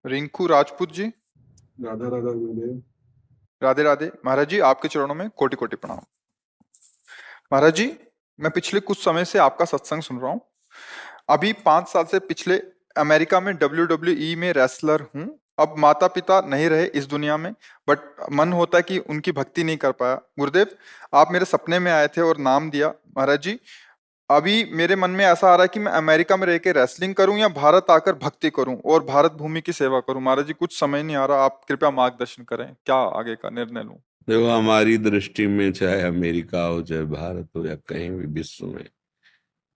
रिंकू राजपूत जी। राधा राधा गुरुदेव। राधे राधे महाराज जी, आपके चरणों में कोटि कोटि प्रणाम। महाराज जी, मैं पिछले कुछ समय से आपका सत्संग सुन रहा हूँ। अभी 5 साल से पिछले अमेरिका में WWE में रेसलर हूँ। अब माता पिता नहीं रहे इस दुनिया में, बट मन होता है कि उनकी भक्ति नहीं कर पाया। गुरुदेव, आप मेरे सपने में आए थे और नाम दिया। महाराज जी, अभी मेरे मन में ऐसा आ रहा है कि मैं अमेरिका में रह के रेसलिंग करूं या भारत आकर भक्ति करूं और भारत भूमि की सेवा करूं। महाराज जी, कुछ समझ नहीं आ रहा, आप कृपया मार्गदर्शन करें, क्या आगे का निर्णय लूं। देखो, हमारी दृष्टि में चाहे अमेरिका हो, चाहे भारत हो, या कहीं भी विश्व में,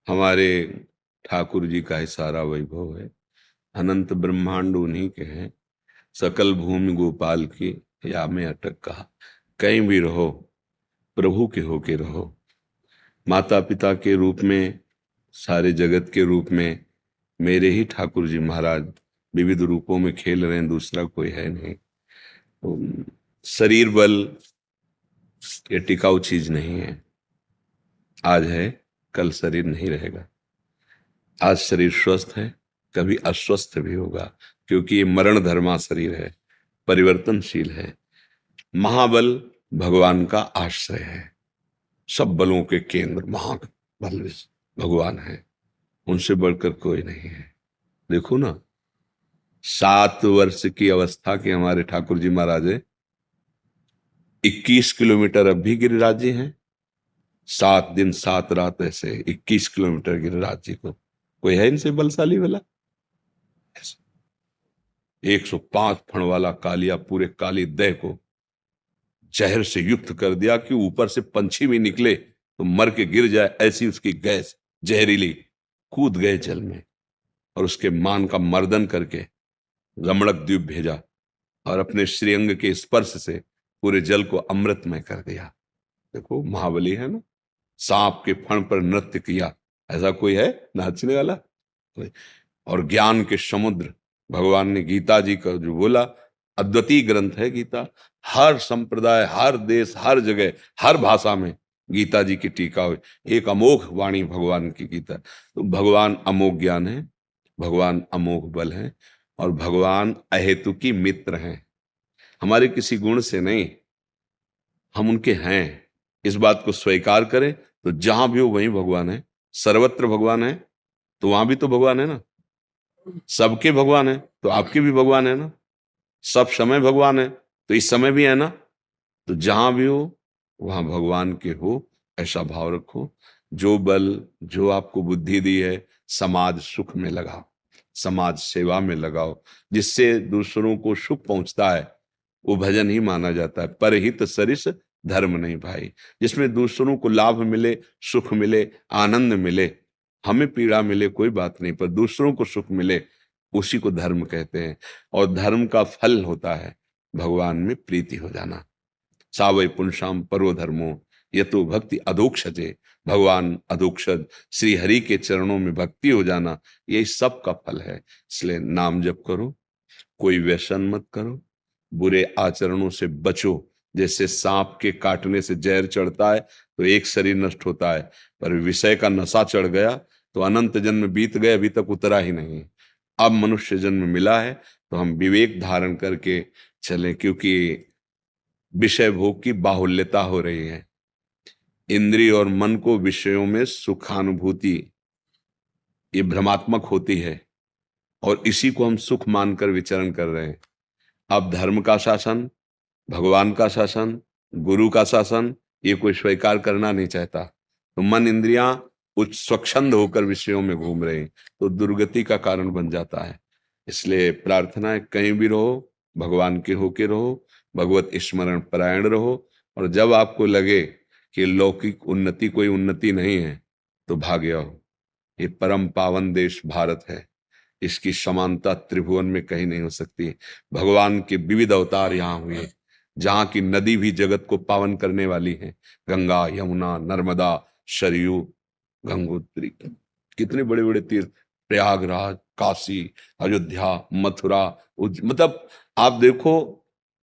हमारे ठाकुर जी का ही सारा वैभव है। अनंत ब्रह्मांड उन्हीं के हैं। सकल भूमि गोपाल की, या में अटक कहा। कहीं भी रहो, प्रभु के होके रहो। माता पिता के रूप में, सारे जगत के रूप में मेरे ही ठाकुर जी महाराज विविध रूपों में खेल रहे हैं, दूसरा कोई है नहीं। तो शरीर बल ये टिकाऊ चीज नहीं है। आज है, कल शरीर नहीं रहेगा। आज शरीर स्वस्थ है, कभी अस्वस्थ भी होगा, क्योंकि ये मरण धर्मा शरीर है, परिवर्तनशील है। महाबल भगवान का आश्रय है। सब बलों के केंद्र महाबल भगवान है, उनसे बढ़कर कोई नहीं है। देखो ना, 7 वर्ष की अवस्था के हमारे ठाकुर जी महाराज 21 किलोमीटर अब भी गिरिराजी हैं। 7 दिन 7 रात ऐसे 21 किलोमीटर गिरिराज जी को कोई है इनसे बलशाली वाला? 105 फण वाला कालिया पूरे काली देह को जहर से युक्त कर दिया कि ऊपर से पंछी भी निकले तो मर के गिर जाए, ऐसी उसकी गैस जहरीली। कूद गए जल में और उसके मान का मर्दन करके रमणक द्वीप भेजा और अपने श्रीअंग के स्पर्श से पूरे जल को अमृतमय कर दिया। देखो, महाबली है ना। सांप के फण पर नृत्य किया, ऐसा कोई है नाचने वाला? कोई। और ज्ञान के समुद्र भगवान ने गीता जी का जो बोला, अद्वितीय ग्रंथ है गीता। हर संप्रदाय, हर देश, हर जगह, हर भाषा में गीता जी की टीका हुई। एक अमोघ वाणी भगवान की गीता। तो भगवान अमोघ ज्ञान है, भगवान अमोघ बल है, और भगवान अहेतुकी मित्र हैं। हमारे किसी गुण से नहीं, हम उनके हैं। इस बात को स्वीकार करें तो जहां भी हो वहीं भगवान है। सर्वत्र भगवान है तो वहां भी तो भगवान है ना। सबके भगवान है तो आपके भी भगवान है ना। सब समय भगवान है तो इस समय भी है ना। तो जहां भी हो वहां भगवान के हो, ऐसा भाव रखो। जो बल, जो आपको बुद्धि दी है, समाज सुख में लगाओ, समाज सेवा में लगाओ। जिससे दूसरों को सुख पहुंचता है वो भजन ही माना जाता है। परहित सरिस धर्म नहीं भाई। जिसमें दूसरों को लाभ मिले, सुख मिले, आनंद मिले, हमें पीड़ा मिले कोई बात नहीं, पर दूसरों को सुख मिले, उसी को धर्म कहते हैं। और धर्म का फल होता है भगवान में प्रीति हो जाना। सावै पुंसाम परो धर्मो यतो भक्ति अधोक्षजे। भगवान अधोक्षज श्री हरि के चरणों में भक्ति हो जाना, यही सब का फल है। इसलिए नाम जप करो, कोई व्यसन मत करो, बुरे आचरणों से बचो। जैसे सांप के काटने से जहर चढ़ता है तो एक शरीर नष्ट होता है, पर विषय का नशा चढ़ गया तो अनंत जन्म बीत गए, अभी तक उतरा ही नहीं। अब मनुष्य जन्म मिला है तो हम विवेक धारण करके चलें, क्योंकि विषय भोग की बाहुल्यता हो रही है। इंद्रिय और मन को विषयों में सुखानुभूति ये भ्रमात्मक होती है, और इसी को हम सुख मानकर विचरण कर रहे हैं। अब धर्म का शासन, भगवान का शासन, गुरु का शासन, ये कोई स्वीकार करना नहीं चाहता। तो मन इंद्रियां उच्च स्वच्छंद होकर विषयों में घूम रहे हैं, तो दुर्गति का कारण बन जाता है। इसलिए प्रार्थना है, कहीं भी रहो भगवान के होके रहो, भगवत स्मरण परायण रहो। और जब आपको लगे कि लौकिक उन्नति कोई उन्नति नहीं है तो भाग जाओ। ये परम पावन देश भारत है, इसकी समानता त्रिभुवन में कहीं नहीं हो सकती। भगवान के विविध अवतार यहाँ हुए, जहाँ की नदी भी जगत को पावन करने वाली है। गंगा, यमुना, नर्मदा, सरयू, गंगोत्री, कितने बड़े बड़े तीर्थ, प्रयागराज, काशी, अयोध्या, मथुरा, मतलब आप देखो,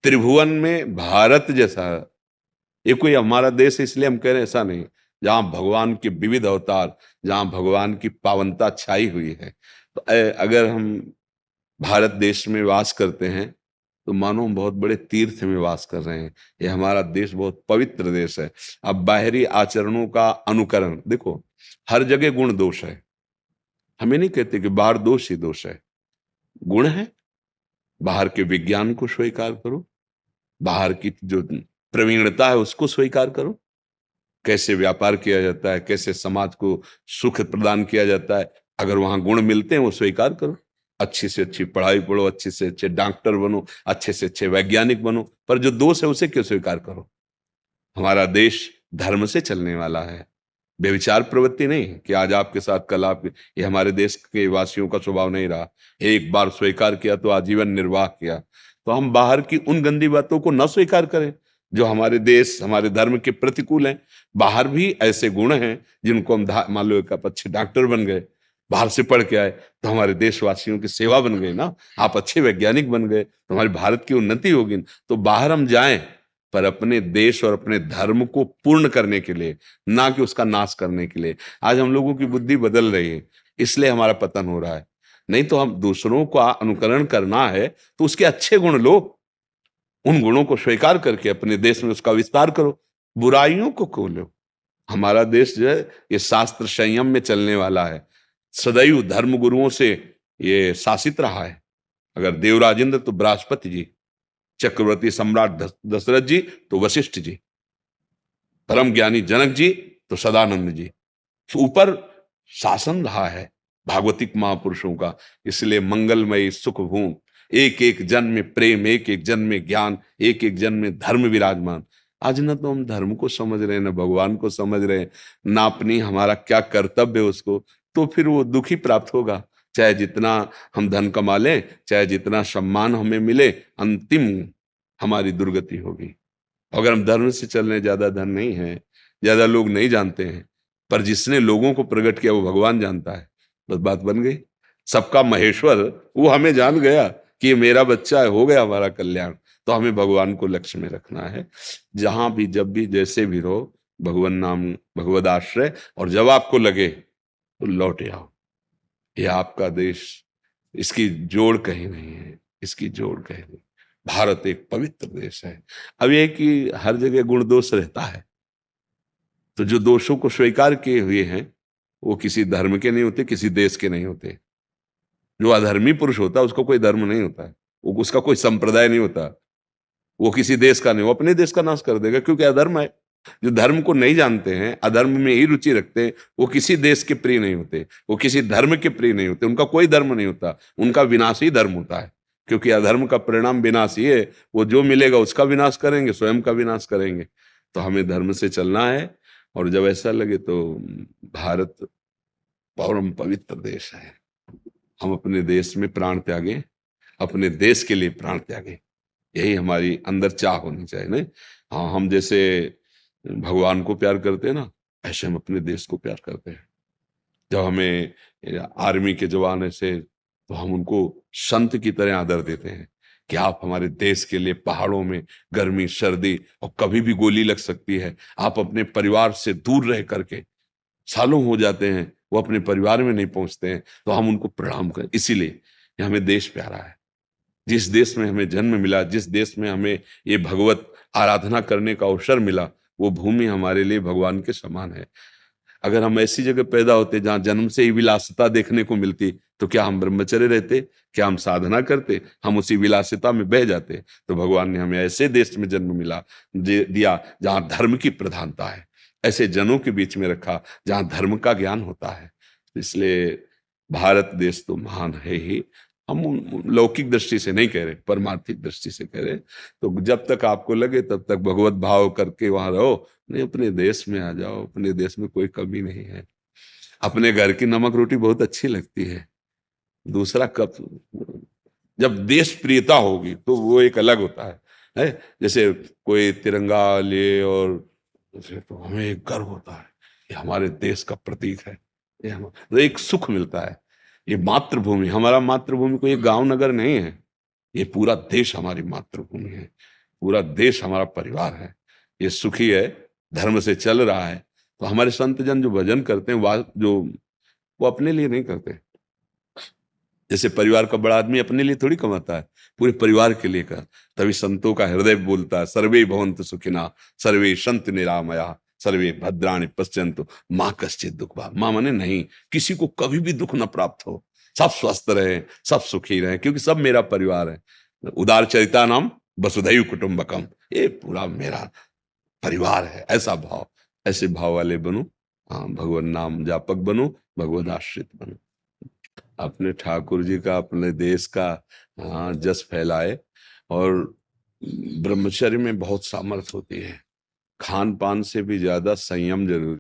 त्रिभुवन में भारत जैसा ये कोई हमारा देश है इसलिए हम कह रहे हैं, ऐसा नहीं। जहां भगवान के विविध अवतार, जहां भगवान की पावनता छाई हुई है। तो अगर हम भारत देश में वास करते हैं तो मानो हम बहुत बड़े तीर्थ में वास कर रहे हैं। ये हमारा देश बहुत पवित्र देश है। अब बाहरी आचरणों का अनुकरण देखो, हर जगह गुण दोष है। हमें नहीं कहते कि बाहर दोष ही दोष है, गुण है। बाहर के विज्ञान को स्वीकार करो, बाहर की जो प्रवीणता है उसको स्वीकार करो। कैसे व्यापार किया जाता है, कैसे समाज को सुख प्रदान किया जाता है, अगर वहां गुण मिलते हैं वो स्वीकार करो। अच्छी से अच्छी पढ़ाई पढ़ो, अच्छे से अच्छे डॉक्टर बनो, अच्छे से अच्छे वैज्ञानिक बनो, पर जो दोष है उसे क्यों स्वीकार करो। हमारा देश धर्म से चलने वाला है, व्यभिचार प्रवृत्ति नहीं कि आज आपके साथ कल आप। ये हमारे देश के वासियों का स्वभाव नहीं रहा। एक बार स्वीकार किया तो आजीवन निर्वाह किया। तो हम बाहर की उन गंदी बातों को न स्वीकार करें जो हमारे देश हमारे धर्म के प्रतिकूल हैं। बाहर भी ऐसे गुण हैं जिनको हम मान लो एक आप अच्छे डॉक्टर बन गए, बाहर से पढ़ के आए तो हमारे देशवासियों की सेवा बन गई ना। आप अच्छे वैज्ञानिक बन गए तो हमारे भारत की उन्नति होगी। तो बाहर हम जाएं पर अपने देश और अपने धर्म को पूर्ण करने के लिए, ना कि उसका नाश करने के लिए। आज हम लोगों की बुद्धि बदल रही है, इसलिए हमारा पतन हो रहा है। नहीं तो हम दूसरों का अनुकरण करना है तो उसके अच्छे गुण लो, उन गुणों को स्वीकार करके अपने देश में उसका विस्तार करो, बुराइयों को खोलो। हमारा देश जो है ये शास्त्र संयम में चलने वाला है, सदैव धर्म गुरुओं से ये शासित रहा है। अगर देवराजेंद्र तो बृहस्पति जी, चक्रवर्ती सम्राट दशरथ जी तो वशिष्ठ जी, परम ज्ञानी जनक जी तो सदानंद जी। तो ऊपर शासन रहा है भागवतिक महापुरुषों का। इसलिए मंगलमयी सुख भूमि, एक एक जन में प्रेम, एक एक जन में ज्ञान, एक एक जन में धर्म विराजमान। आज न तो हम धर्म को समझ रहे हैं, न भगवान को समझ रहे हैं, ना अपनी हमारा क्या कर्तव्य है उसको। तो फिर वो दुखी प्राप्त होगा। चाहे जितना हम धन कमा लें, चाहे जितना सम्मान हमें मिले, अंतिम हमारी दुर्गति होगी। अगर हम धर्म से चल रहे, ज्यादा धन नहीं है, ज्यादा लोग नहीं जानते हैं, पर जिसने लोगों को प्रकट किया वो भगवान जानता है, बस बात बन गई। सबका महेश्वर वो हमें जान गया कि ये मेरा बच्चा है, हो गया हमारा कल्याण। तो हमें भगवान को लक्ष्य में रखना है। जहां भी जब भी जैसे भी रहो, भगवान नाम भगवद आश्रय, और जब आपको लगे तो लौट आओ। ये आपका देश, इसकी जोड़ कहीं नहीं है, इसकी जोड़ कहीं नहीं। भारत एक पवित्र देश है। अब यह कि हर जगह गुण दोष रहता है, तो जो दोषों को स्वीकार किए हुए हैं वो किसी धर्म के नहीं होते, किसी देश के नहीं होते। जो अधर्मी पुरुष होता है उसका कोई धर्म नहीं होता है, वो उसका कोई संप्रदाय नहीं होता, वो किसी देश का नहीं, वो अपने देश का नाश कर देगा, क्योंकि अधर्म है। जो धर्म को नहीं जानते हैं, अधर्म में ही रुचि रखते हैं, वो किसी देश के प्रिय नहीं होते, वो किसी धर्म के प्रिय नहीं होते, उनका कोई धर्म नहीं होता, उनका विनाश ही धर्म होता है। क्योंकि अधर्म का परिणाम विनाश ही है। वो जो मिलेगा उसका विनाश करेंगे, स्वयं का विनाश करेंगे। तो हमें धर्म से चलना है। और जब ऐसा लगे तो भारत परम पवित्र देश है, हम अपने देश में प्राण त्यागें, अपने देश के लिए प्राण त्यागें। यही हमारी अंदर चाह होनी चाहिए ना। हाँ, हम जैसे भगवान को प्यार करते हैं ना, ऐसे हम अपने देश को प्यार करते हैं। जब हमें आर्मी के जवान ऐसे, तो हम उनको संत की तरह आदर देते हैं कि आप हमारे देश के लिए पहाड़ों में गर्मी सर्दी और कभी भी गोली लग सकती है, आप अपने परिवार से दूर रह करके, सालों हो जाते हैं वो अपने परिवार में नहीं पहुंचते हैं, तो हम उनको प्रणाम करें। इसीलिए हमें देश प्यारा है। जिस देश में हमें जन्म मिला, जिस देश में हमें ये भगवत आराधना करने का अवसर मिला, वो भूमि हमारे लिए भगवान के समान है। अगर हम ऐसी जगह पैदा होते जहां जन्म से ही विलासिता देखने को मिलती, तो क्या हम ब्रह्मचर्य रहते, क्या हम साधना करते? हम उसी विलासिता में बह जाते। तो भगवान ने हमें ऐसे देश में जन्म मिला दिया जहां धर्म की प्रधानता है, ऐसे जनों के बीच में रखा जहां धर्म का ज्ञान होता है। इसलिए भारत देश तो महान है ही। हम लौकिक दृष्टि से नहीं कह रहे, परमार्थिक दृष्टि से कह रहे। तो जब तक आपको लगे तब तक भगवत भाव करके वहां रहो। नहीं, अपने देश में आ जाओ, अपने देश में कोई कमी नहीं है। अपने घर की नमक रोटी बहुत अच्छी लगती है, दूसरा कब, जब देश प्रियता होगी तो वो एक अलग होता है। जैसे कोई तिरंगा ले और तो हमें एक गर्व होता है, ये हमारे देश का प्रतीक है, ये हम तो एक सुख मिलता है। ये मातृभूमि, हमारा मातृभूमि कोई गांव नगर नहीं है, ये पूरा देश हमारी मातृभूमि है, पूरा देश हमारा परिवार है। ये सुखी है, धर्म से चल रहा है। तो हमारे संत जन जो भजन करते हैं, वो अपने लिए नहीं करते, जैसे परिवार का बड़ा आदमी अपने लिए थोड़ी कमाता है, पूरे परिवार के लिए का। तभी संतों का हृदय बोलता है, सर्वे भवन्तु सुखिनः, सर्वे सन्तु निरामयाः, सर्वे भद्राणि पश्यन्तु माँ कश्चित् दुःखभाग्। माँ माने नहीं, किसी को कभी भी दुख न प्राप्त हो, सब स्वस्थ रहे, सब सुखी रहे, क्योंकि सब मेरा परिवार है। उदार चरिता नाम वसुधैव कुटुम्बकम, ये पूरा मेरा परिवार है। ऐसा भाव, ऐसे भाव वाले बनो। हाँ, भगवान नाम जापक बनो, भगवद आश्रित बनो। अपने ठाकुर जी का, अपने देश का हाँ जस फैलाए। और ब्रह्मचर्य में बहुत सामर्थ होती है, खान पान से भी ज्यादा संयम जरूरी।